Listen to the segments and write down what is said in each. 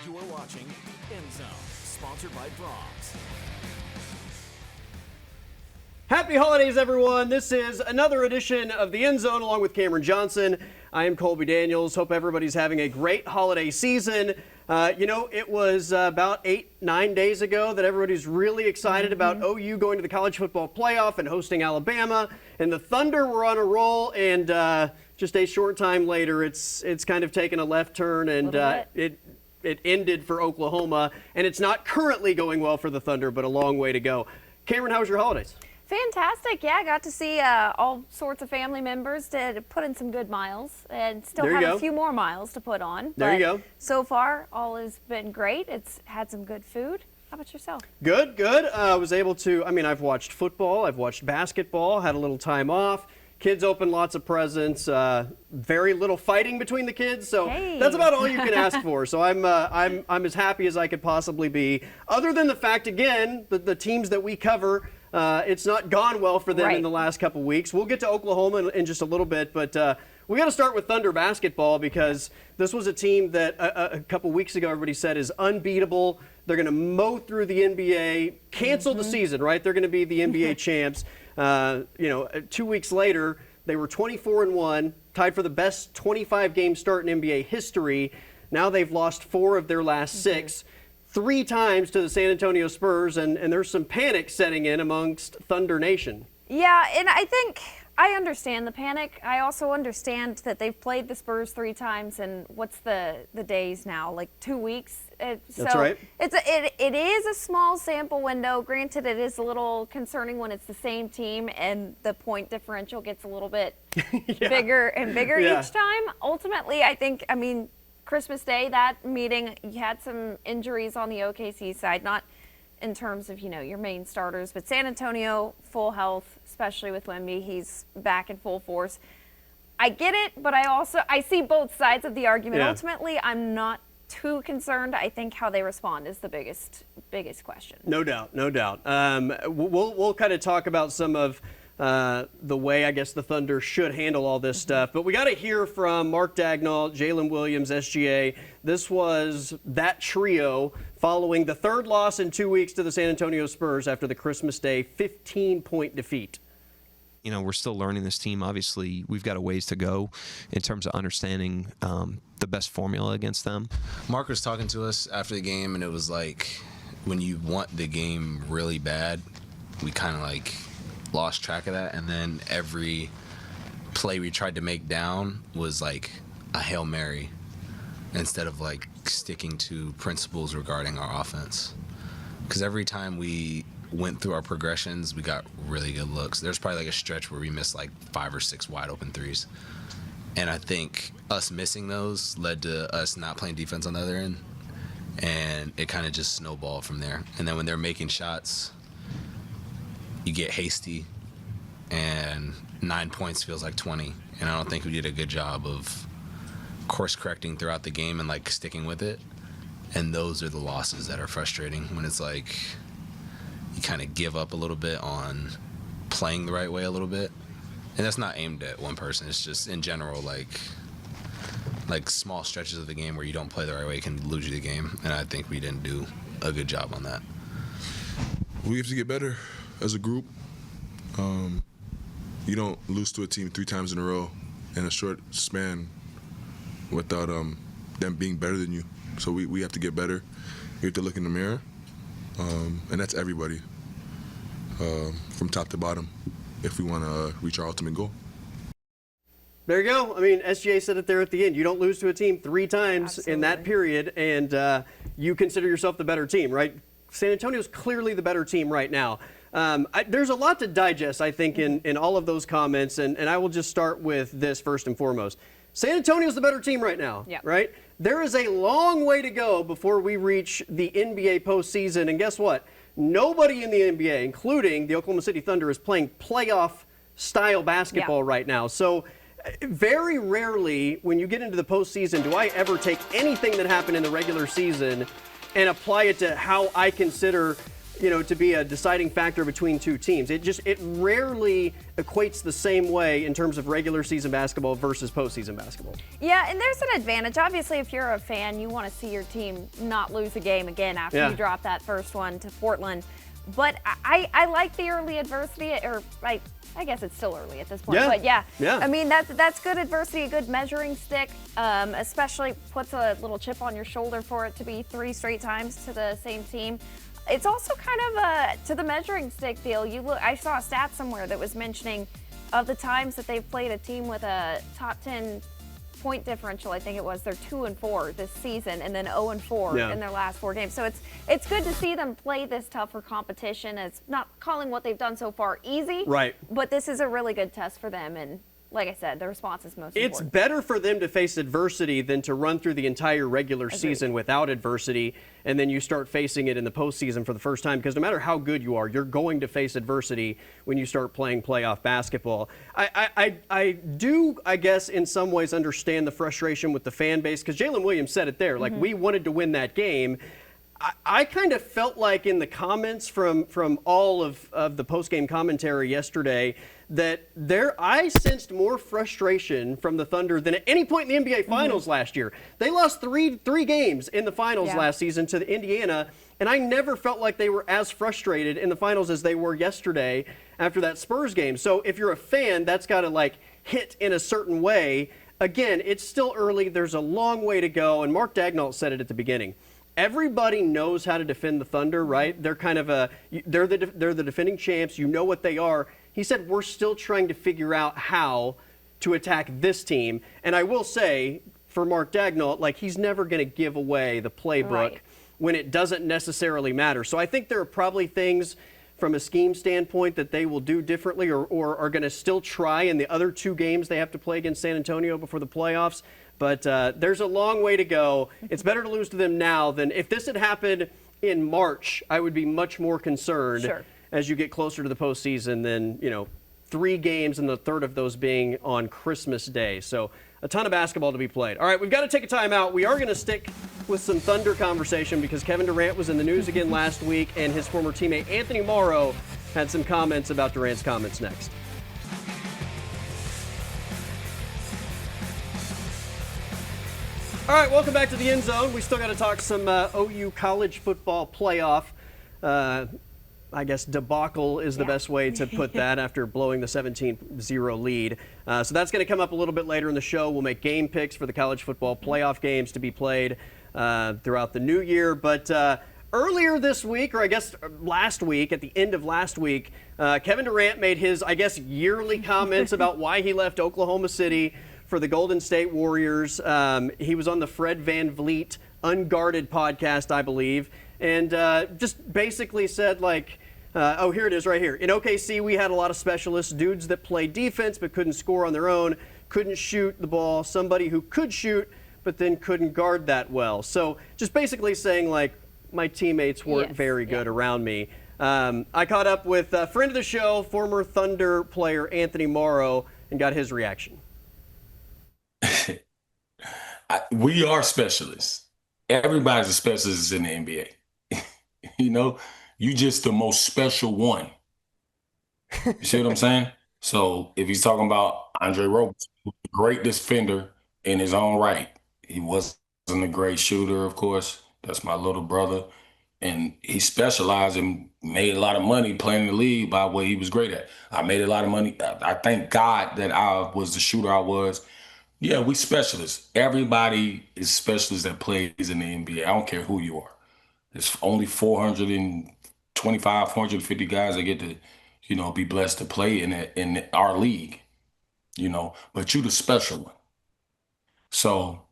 You are watching End Zone, sponsored by Brahms. Happy holidays, everyone. This is another edition of the End Zone along with Camryn Johnson. I am Colby Daniels. Hope everybody's having a great holiday season. It was about 8-9 days ago that everybody's really excited about OU going to the college football playoff and hosting Alabama. And the Thunder were on a roll, and just a short time later, it's kind of taken a left turn, and it ended for Oklahoma. And it's not currently going well for the Thunder, but a long way to go. Camryn, how was your holidays? Fantastic. Yeah, I got to see all sorts of family members to put in some good miles and still have a few more miles to put on. There you go. So far, all has been great. It's had some good food. How about yourself? Good, good. I was able to, I've watched football, I've watched basketball, had a little time off. Kids opened lots of presents, very little fighting between the kids, so that's about all you can ask for. So I'm as happy as I could possibly be. Other than the fact, again, the teams that we cover, it's not gone well for them in the last couple weeks. We'll get to Oklahoma in just a little bit, but we got to start with Thunder basketball because this was a team that a couple weeks ago everybody said is unbeatable. They're going to mow through the NBA, cancel the season, right? They're going to be the NBA champs. 2 weeks later, they were 24-1, tied for the best 25-game start in NBA history. Now they've lost 4 of their last 6. 3 times to the San Antonio Spurs, and there's some panic setting in amongst Thunder Nation. Yeah, and I think I understand the panic. I also understand that they've played the Spurs 3 times, and what's the days now? Like 2 weeks? That's right. It is a small sample window. Granted, it is a little concerning when it's the same team and the point differential gets a little bit bigger and bigger each time. Ultimately, I think, Christmas Day, that meeting, you had some injuries on the OKC side, not in terms of, your main starters, but San Antonio, full health, especially with Wemby. He's back in full force. I get it, but I see both sides of the argument. Yeah. Ultimately, I'm not too concerned. I think how they respond is the biggest question. No doubt, no doubt. We'll kind of talk about some of the way I guess the Thunder should handle all this stuff. But we got to hear from Mark Dagnall, Jalen Williams, SGA. This was that trio following the 3rd loss in 2 weeks to the San Antonio Spurs after the Christmas Day 15-point defeat. We're still learning this team. Obviously, we've got a ways to go in terms of understanding the best formula against them. Mark was talking to us after the game, and it was like when you want the game really bad, we kind of lost track of that, and then every play we tried to make down was like a Hail Mary instead of sticking to principles regarding our offense. Because every time we went through our progressions, we got really good looks. There's probably a stretch where we missed 5 or 6 wide open threes. And I think us missing those led to us not playing defense on the other end. And it kind of just snowballed from there. And then when they're making shots, you get hasty, and 9 points feels like 20. And I don't think we did a good job of course correcting throughout the game and sticking with it. And those are the losses that are frustrating, when it's you kind of give up a little bit on playing the right way a little bit. And that's not aimed at one person. It's just in general, small stretches of the game where you don't play the right way can lose you the game. And I think we didn't do a good job on that. We have to get better as a group. You don't lose to a team 3 times in a row in a short span without them being better than you. So we have to get better. We have to look in the mirror. And that's everybody, from top to bottom, if we want to reach our ultimate goal. There you go. SGA said it there at the end. You don't lose to a team 3 times in that period, and you consider yourself the better team, right? San Antonio's clearly the better team right now. There's a lot to digest, I think, in all of those comments, and I will just start with this first and foremost. San Antonio's the better team right now, right? There is a long way to go before we reach the NBA postseason, and guess what? Nobody in the NBA, including the Oklahoma City Thunder, is playing playoff-style basketball right now. So very rarely, when you get into the postseason, do I ever take anything that happened in the regular season and apply it to how I consider to be a deciding factor between two teams. It rarely equates the same way in terms of regular season basketball versus postseason basketball. Yeah, and there's an advantage. Obviously, if you're a fan, you want to see your team not lose a game again after you drop that first one to Portland. But I like the early adversity, or I guess it's still early at this point. Yeah. But yeah. I mean, that's good adversity, a good measuring stick, especially puts a little chip on your shoulder for it to be 3 straight times to the same team. It's also kind of to the measuring stick deal. I saw a stat somewhere that was mentioning of the times that they've played a team with a top 10 point differential, I think it was, they're 2-4 this season, and then 0-4 in their last 4 games. So it's good to see them play this tougher competition. It's not calling what they've done so far easy, right? But this is a really good test for them, and like I said, the response is most important. It's better for them to face adversity than to run through the entire regular season without adversity, and then you start facing it in the postseason for the first time, because no matter how good you are, you're going to face adversity when you start playing playoff basketball. I do, I guess, in some ways understand the frustration with the fan base, because Jalen Williams said it there, like, we wanted to win that game. I kind of felt like in the comments from all of the post-game commentary yesterday that I sensed more frustration from the Thunder than at any point in the NBA Finals last year. They lost three games in the Finals last season to the Indiana, and I never felt like they were as frustrated in the Finals as they were yesterday after that Spurs game. So if you're a fan, that's got to hit in a certain way. Again, it's still early. There's a long way to go, and Mark Daigneault said it at the beginning. Everybody knows how to defend the Thunder, right? They're kind of they're the defending champs. You know what they are. He said we're still trying to figure out how to attack this team. And I will say, for Mark Daigneault, he's never going to give away the playbook when it doesn't necessarily matter. So I think there are probably things from a scheme standpoint that they will do differently or are going to still try in the other 2 games they have to play against San Antonio before the playoffs. But there's a long way to go. It's better to lose to them now than if this had happened in March. I would be much more concerned as you get closer to the postseason than, 3 games and the third of those being on Christmas Day. So a ton of basketball to be played. All right, we've got to take a timeout. We are going to stick with some Thunder conversation because Kevin Durant was in the news again last week, and his former teammate Anthony Morrow had some comments about Durant's comments next. All right, welcome back to the End Zone. We still got to talk some OU college football playoff. I guess debacle is the best way to put that after blowing the 17-0 lead. So that's going to come up a little bit later in the show. We'll make game picks for the college football playoff games to be played throughout the new year. But earlier this week, or I guess last week, at the end of last week, Kevin Durant made his, I guess, yearly comments about why he left Oklahoma City for the Golden State Warriors. He was on the Fred VanVleet Unguarded podcast, I believe, and just basically said, here it is right here. In OKC, we had a lot of specialists, dudes that played defense but couldn't score on their own, couldn't shoot the ball, somebody who could shoot but then couldn't guard that well. So just basically saying, my teammates weren't very good around me. I caught up with a friend of the show, former Thunder player Anthony Morrow, and got his reaction. We are specialists. Everybody's a specialist in the NBA. You just the most special one. You see what I'm saying? So if he's talking about Andre Roberson, great defender in his own right. He wasn't a great shooter, of course. That's my little brother. And he specialized and made a lot of money playing in the league by what he was great at. I made a lot of money. I thank God that I was the shooter I was. Yeah, we specialists. Everybody is specialist that plays in the NBA. I don't care who you are. There's only 425, 450 guys that get to, be blessed to play in our league, but you the special one. So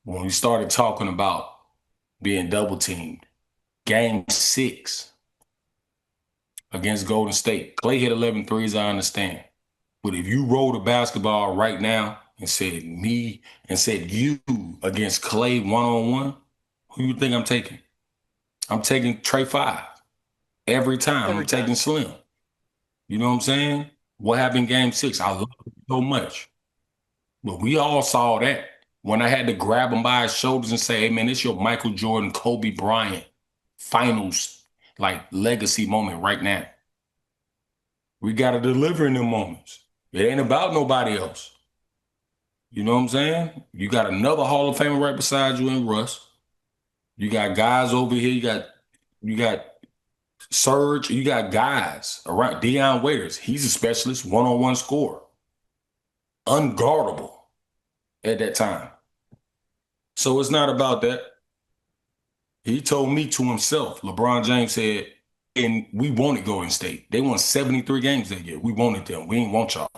when we started talking about being double teamed, game 6 against Golden State, Clay hit 11 threes, I understand. But if you roll the basketball right now and said me and said you against Clay one-on-one, who you think I'm taking? I'm taking Trey 5 every time. I'm taking Slim. You know what I'm saying? What happened in game 6? I love it so much. But we all saw that when I had to grab him by his shoulders and say, hey, man, it's your Michael Jordan, Kobe Bryant finals like legacy moment right now. We got to deliver in them moments. It ain't about nobody else. You know what I'm saying? You got another Hall of Famer right beside you in Russ. You got guys over here. You got Serge. You got guys around. Deion Waiters. He's a specialist, one-on-one scorer. Unguardable at that time. So it's not about that. He told me to himself, LeBron James said, and we wanted Golden State. They won 73 games that year. We wanted them. We ain't want y'all.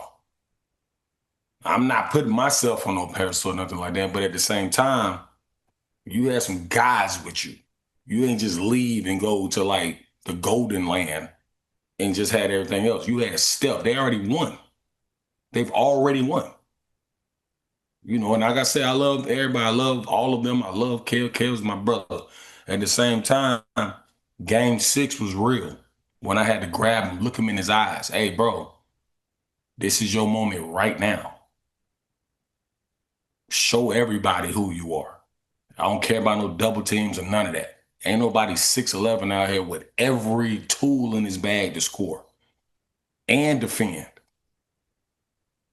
I'm not putting myself on no pedestal or nothing like that, but at the same time, you had some guys with you. You ain't just leave and go to like the golden land and just had everything else. You had Steph. They already won. They've already won. You know, and like I said, I love everybody. I love all of them. I love KOKH. KOKH is my brother. At the same time, Game 6 was real. When I had to grab him, look him in his eyes. Hey, bro, this is your moment right now. Show everybody who you are. I don't care about no double teams or none of that. Ain't nobody 6'11" out here with every tool in his bag to score and defend.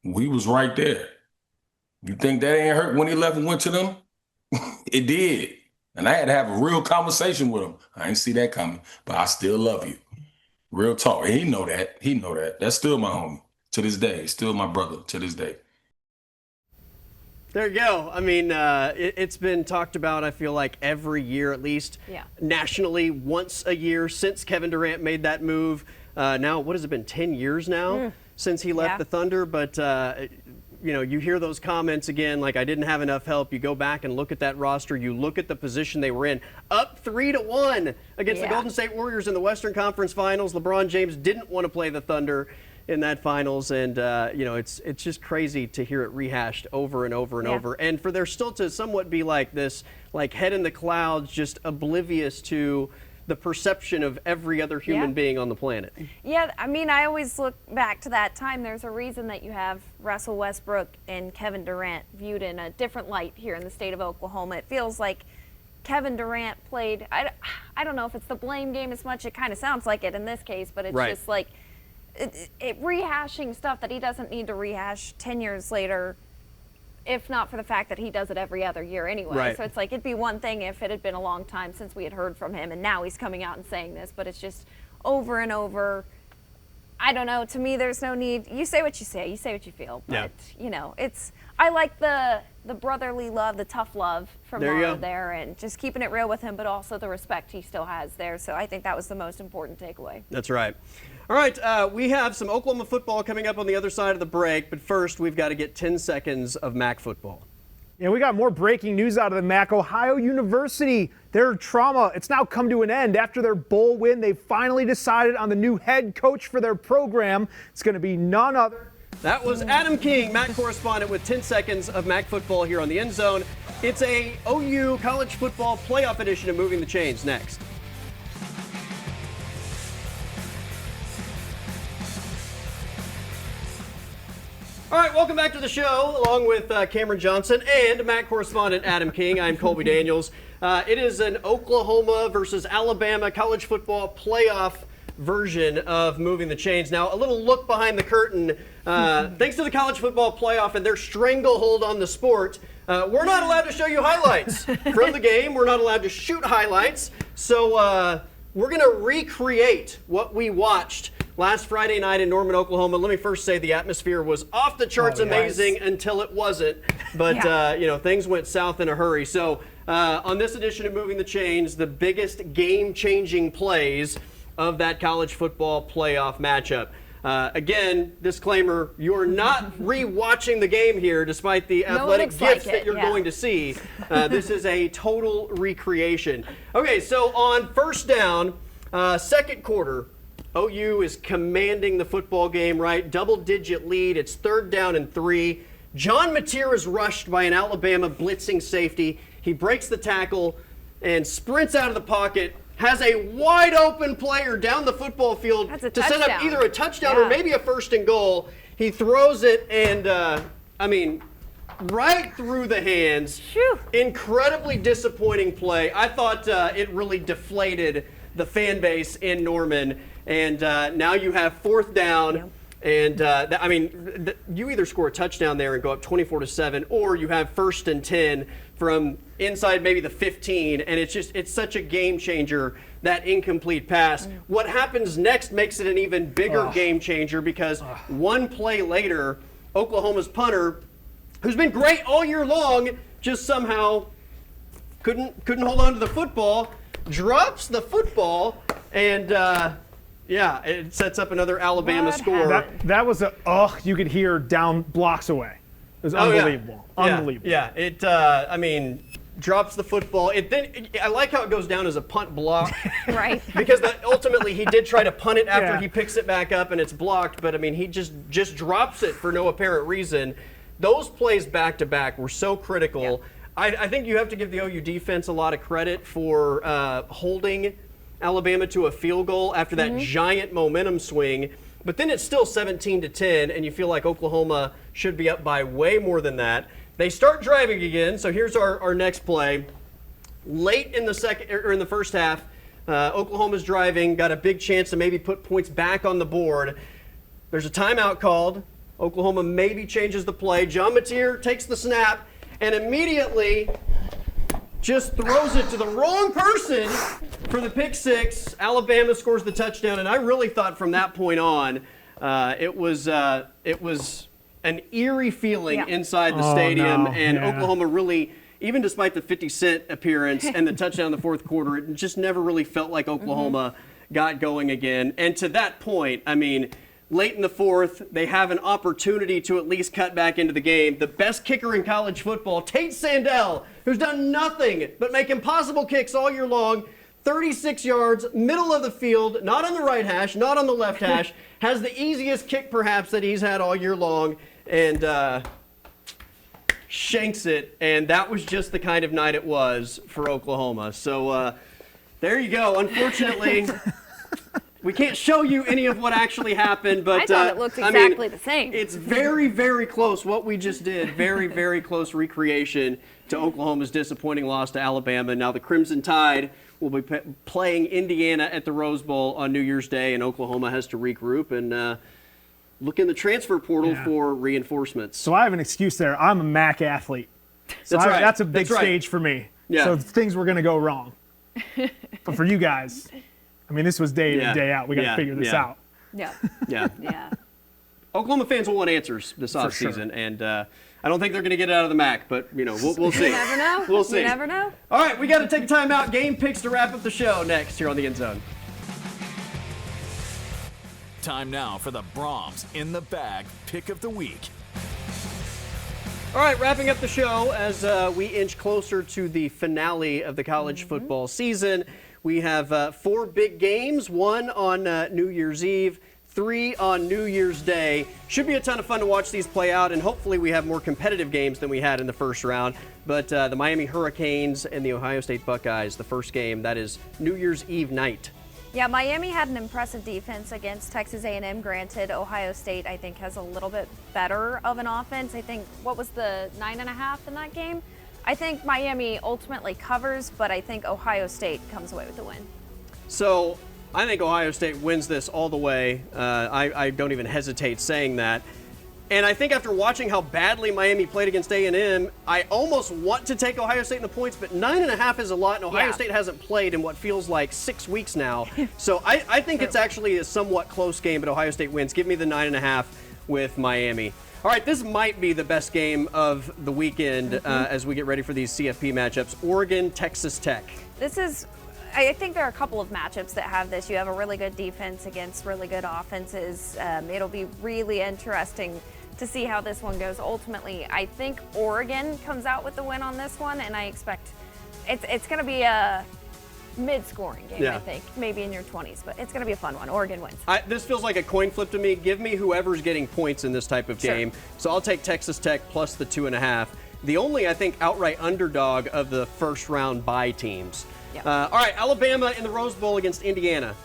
We was right there. You think that ain't hurt when he left and went to them? It did. And I had to have a real conversation with him. I didn't see that coming, but I still love you. Real talk. He know that. He know that. That's still my homie to this day. Still my brother to this day. There you go. I mean, it's been talked about, I feel like, every year at least. Yeah. Nationally, once a year since Kevin Durant made that move. Now, what has it been, 10 years now since he left the Thunder? But, you know, you hear those comments again, like, I didn't have enough help. You go back and look at that roster. You look at the position they were in. Up 3-1 against the Golden State Warriors in the Western Conference Finals. LeBron James didn't want to play the Thunder in that finals, and you know, it's just crazy to hear it rehashed over and over and over, and for there still to somewhat be like this, like head in the clouds, just oblivious to the perception of every other human being on the planet. Yeah, I mean, I always look back to that time. There's a reason that you have Russell Westbrook and Kevin Durant viewed in a different light here in the state of Oklahoma. It feels like Kevin Durant played, I don't know if it's the blame game as much, it kind of sounds like it in this case, but it's just like, it rehashing stuff that he doesn't need to rehash 10 years later, if not for the fact that he does it every other year anyway. So it's like, it'd be one thing if it had been a long time since we had heard from him and now he's coming out and saying this, but it's just over and over. I don't know, to me there's no need. You say what you say, you say what you feel, but you know, I like the brotherly love, the tough love from Mario there, and just keeping it real with him, but also the respect he still has there. So I think that was the most important takeaway. That's right. All right, we have some Oklahoma football coming up on the other side of the break, but first we've got to get 10 seconds of MAC football. Yeah, we got more breaking news out of the MAC. Ohio University, their trauma, it's now come to an end. After their bowl win, they finally decided on the new head coach for their program. It's going to be none other. That was Adam King, MAC correspondent, with 10 seconds of MAC football here on the End Zone. It's a OU college football playoff edition of Moving the Chains next. All right, welcome back to the show, along with Camryn Johnson and MAC correspondent Adam King. I'm Colby Daniels. It is an Oklahoma versus Alabama college football playoff version of Moving the Chains. Now, a little look behind the curtain. Thanks to the college football playoff and their stranglehold on the sport, we're not allowed to show you highlights from the game. We're not allowed to shoot highlights. So we're going to recreate what we watched last Friday night in Norman, Oklahoma. Let me first say the atmosphere was off the charts amazing until it wasn't. But, you know, things went south in a hurry. So on this edition of Moving the Chains, the biggest game-changing plays of that college football playoff matchup. Again, disclaimer, you're not re-watching the game here despite the athletic gifts that you're going to see. This is a total recreation. Okay, so on first down, second quarter, OU is commanding the football game, right? Double-digit lead. It's 3rd down and 3. John Mateer is rushed by an Alabama blitzing safety. He breaks the tackle and sprints out of the pocket, has a wide-open player down the football field to set up either a touchdown or maybe a 1st and goal. He throws it and, I mean, right through the hands. Incredibly disappointing play. I thought it really deflated the fan base in Norman. And now you have 4th down. Yep. And you either score a touchdown there and go up 24-7, or you have 1st and 10 from inside maybe the 15, and it's such a game changer, that incomplete pass. What happens next makes it an even bigger game changer, because one play later, Oklahoma's punter, who's been great all year long, just somehow couldn't hold on to the football, drops the football, and it sets up another Alabama score. That was you could hear down blocks away. It was unbelievable. Unbelievable. Yeah, it drops the football. I like how it goes down as a punt block. Right. Because ultimately he did try to punt it after he picks it back up and it's blocked, but he just drops it for no apparent reason. Those plays back to back were so critical. Yeah. I think you have to give the OU defense a lot of credit for holding Alabama to a field goal after that giant momentum swing. But then it's still 17-10, and you feel like Oklahoma should be up by way more than that. They start driving again, so here's our next play. Late in the first half, Oklahoma's driving, got a big chance to maybe put points back on the board. There's a timeout called. Oklahoma maybe changes the play. John Mateer takes the snap and immediately just throws it to the wrong person for the pick six. Alabama scores the touchdown, and I really thought from that point on it was an eerie feeling inside the stadium, Oklahoma really, even despite the 50 Cent appearance and the touchdown in the fourth quarter, it just never really felt like Oklahoma got going again. And to that point, late in the fourth, they have an opportunity to at least cut back into the game. The best kicker in college football, Tate Sandell, who's done nothing but make impossible kicks all year long, 36 yards, middle of the field, not on the right hash, not on the left hash, has the easiest kick perhaps that he's had all year long, and shanks it. And that was just the kind of night it was for Oklahoma. So there you go. Unfortunately, we can't show you any of what actually happened, but I thought it looked exactly the same. It's very, very close what we just did. Very, very close recreation to Oklahoma's disappointing loss to Alabama. Now the Crimson Tide will be playing Indiana at the Rose Bowl on New Year's Day, and Oklahoma has to regroup and look in the transfer portal for reinforcements. So I have an excuse there. I'm a MAC athlete. So that's a big stage for me. Yeah. So things were going to go wrong. But for you guys, this was day in, day out. We got to figure this out. Yeah. Yeah. Oklahoma fans will want answers this offseason, and I don't think they're going to get it out of the MAC, but we'll see. You never know. We'll see. You never know. All right, we got to take a time out. Game picks to wrap up the show next here on the End Zone. Time now for the Brahms in the Bag Pick of the Week. All right, wrapping up the show as we inch closer to the finale of the college football season. We have 4 big games, 1 on New Year's Eve, 3 on New Year's Day. Should be a ton of fun to watch these play out, and hopefully we have more competitive games than we had in the first round. But the Miami Hurricanes and the Ohio State Buckeyes, the first game, that is New Year's Eve night. Yeah, Miami had an impressive defense against Texas A&M. Granted, Ohio State, I think, has a little bit better of an offense. I think, what was the 9.5 in that game? I think Miami ultimately covers, but I think Ohio State comes away with the win. So I think Ohio State wins this all the way. I don't even hesitate saying that. And I think after watching how badly Miami played against A&M, I almost want to take Ohio State in the points, but 9.5 is a lot, and Ohio State hasn't played in what feels like 6 weeks now. So I think it's actually a somewhat close game, but Ohio State wins. Give me the 9.5 with Miami. All right, this might be the best game of the weekend as we get ready for these CFP matchups. Oregon, Texas Tech. I think there are a couple of matchups that have this. You have a really good defense against really good offenses. It'll be really interesting to see how this one goes. Ultimately, I think Oregon comes out with the win on this one, and I expect it's going to be a mid-scoring game, I think. Maybe in your 20s, but it's going to be a fun one. Oregon wins. This feels like a coin flip to me. Give me whoever's getting points in this type of game. So I'll take Texas Tech plus the 2.5. The only, I think, outright underdog of the first round bye teams. Yep. All right, Alabama in the Rose Bowl against Indiana.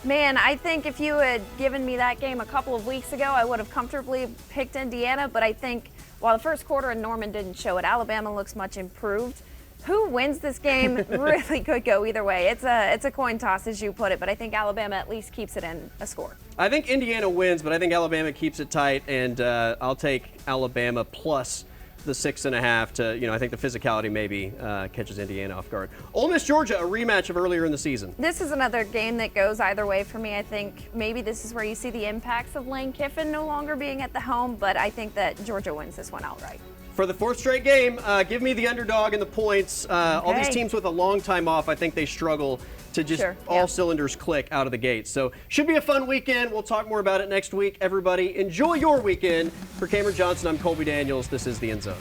Man, I think if you had given me that game a couple of weeks ago, I would have comfortably picked Indiana, but I think while the first quarter in Norman didn't show it, Alabama looks much improved. Who wins this game really could go either way. It's a coin toss, as you put it, but I think Alabama at least keeps it in a score. I think Indiana wins, but I think Alabama keeps it tight, and I'll take Alabama plus the 6.5 to, I think the physicality maybe catches Indiana off guard. Ole Miss, Georgia, a rematch of earlier in the season. This is another game that goes either way for me. I think maybe this is where you see the impacts of Lane Kiffin no longer being at the helm, but I think that Georgia wins this one outright. For the fourth straight game, give me the underdog and the points. All these teams with a long time off, I think they struggle to just all cylinders click out of the gate. So should be a fun weekend. We'll talk more about it next week. Everybody, enjoy your weekend. For Camryn Johnson, I'm Colby Daniels. This is The End Zone.